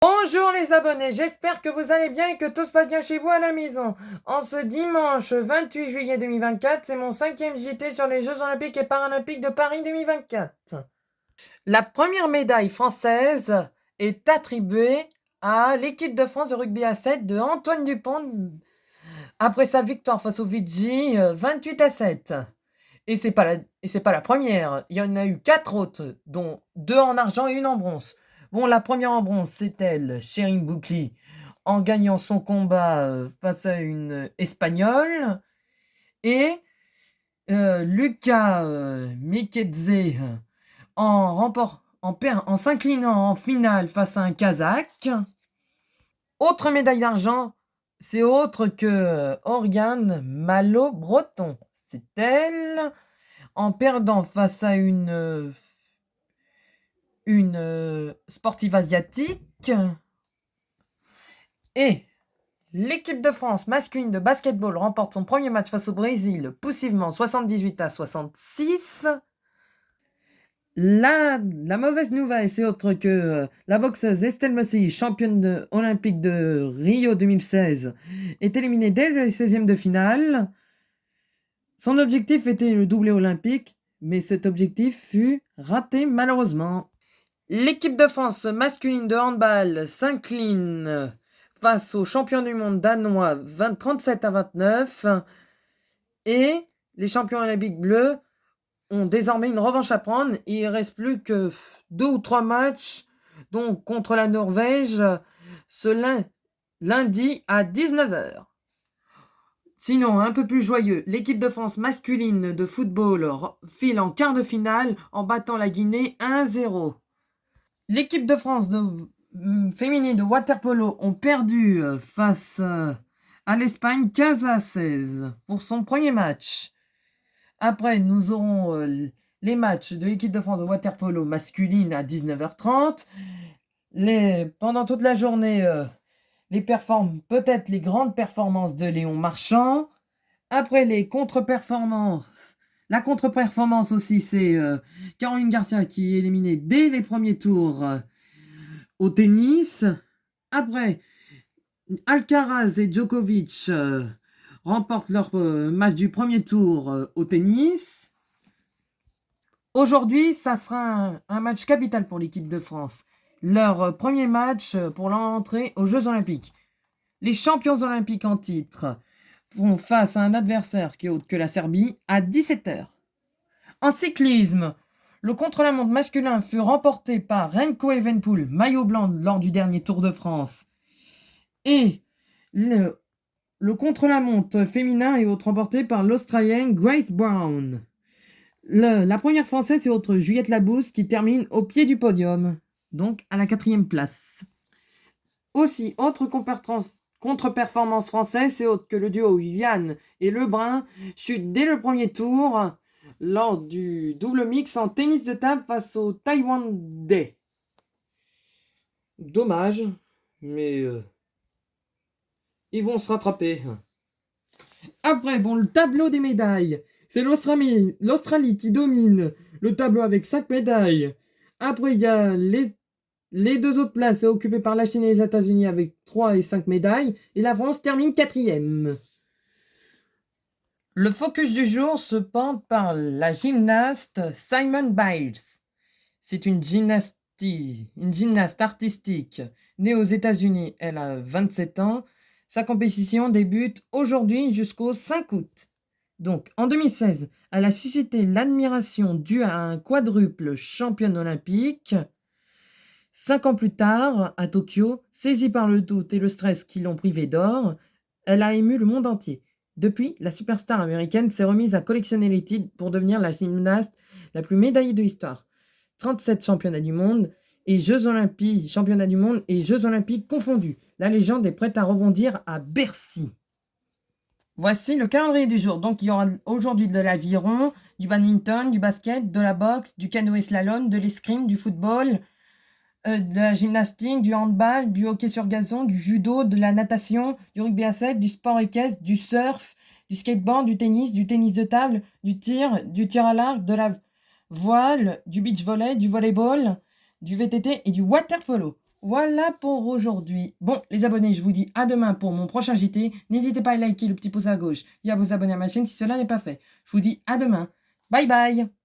Bonjour les abonnés, j'espère que vous allez bien et que tout se passe bien chez vous à la maison. En ce dimanche 28 juillet 2024, c'est mon 5e JT sur les Jeux Olympiques et Paralympiques de Paris 2024. La première médaille française est attribuée à l'équipe de France de rugby à 7 de Antoine Dupont après sa victoire face aux Fidji 28-7. Et c'est pas la première, il y en a eu 4 autres, dont 2 en argent et 1 en bronze. Bon, la première en bronze, c'est elle, Sherin Boukli, en gagnant son combat face à une Espagnole. Et Lucas Mikedze en s'inclinant en finale face à un Kazakh. Autre médaille d'argent, c'est autre que Oriane Malo-Breton. C'est elle, en perdant face à une sportive asiatique. Et l'équipe de France masculine de basketball remporte son premier match face au Brésil poussivement 78-66. La mauvaise nouvelle, c'est autre que la boxeuse Estelle Mossy, championne olympique de Rio 2016, est éliminée dès le 16e de finale. Son objectif était le doublé olympique, mais cet objectif fut raté malheureusement. L'équipe de France masculine de handball s'incline face aux champions du monde danois 37-29 et les champions olympiques bleus ont désormais une revanche à prendre. Il ne reste plus que 2 ou 3 matchs, donc contre la Norvège ce lundi à 19h. Sinon, un peu plus joyeux, l'équipe de France masculine de football file en quart de finale en battant la Guinée 1-0. L'équipe de France féminine de water-polo ont perdu face à l'Espagne 15-16 pour son premier match. Après, nous aurons les matchs de l'équipe de France de water-polo masculine à 19h30. Pendant toute la journée, peut-être les grandes performances de Léon Marchand. Après, la contre-performance aussi, c'est Caroline Garcia qui est éliminée dès les premiers tours au tennis. Après, Alcaraz et Djokovic remportent leur match du premier tour au tennis. Aujourd'hui, ça sera un match capital pour l'équipe de France. Leur premier match pour l'entrée aux Jeux Olympiques. Les champions olympiques en titre font face à un adversaire qui est autre que la Serbie à 17h. En cyclisme, le contre-la-montre masculin fut remporté par Remco Evenepoel, maillot blanc lors du dernier Tour de France. Et le contre-la-montre féminin est autre remporté par l'Australienne Grace Brown. La première française, c'est autre Juliette Labousse qui termine au pied du podium, donc à la 4e place. Aussi, autre contre-performance française, c'est autre que le duo Yann et Lebrun chute dès le premier tour lors du double mix en tennis de table face au Taïwanais. Dommage, mais ils vont se rattraper. Après, le tableau des médailles, c'est l'Australie qui domine le tableau avec 5 médailles. Après, il y a les 2 autres places occupées par la Chine et les États-Unis avec 3 et 5 médailles. Et la France termine 4e. Le focus du jour se porte par la gymnaste Simone Biles. C'est une gymnaste artistique née aux États-Unis. Elle a 27 ans. Sa compétition débute aujourd'hui jusqu'au 5 août. Donc, en 2016, elle a suscité l'admiration due à un quadruple championne olympique. 5 ans plus tard, à Tokyo, saisie par le doute et le stress qui l'ont privée d'or, elle a ému le monde entier. Depuis, la superstar américaine s'est remise à collectionner les titres pour devenir la gymnaste la plus médaillée de l'histoire. 37 championnats du monde et championnats du monde et Jeux olympiques confondus. La légende est prête à rebondir à Bercy. Voici le calendrier du jour. Donc, il y aura aujourd'hui de l'aviron, du badminton, du basket, de la boxe, du canoë slalom, de l'escrime, du football, de la gymnastique, du handball, du hockey sur gazon, du judo, de la natation, du rugby à 7, du sport équestre, du surf, du skateboard, du tennis de table, du tir à l'arc, de la voile, du beach volley, du volleyball, du VTT et du water polo. Voilà pour aujourd'hui. Bon, les abonnés, je vous dis à demain pour mon prochain JT. N'hésitez pas à liker le petit pouce à gauche et à vous abonner à ma chaîne si cela n'est pas fait. Je vous dis à demain. Bye bye!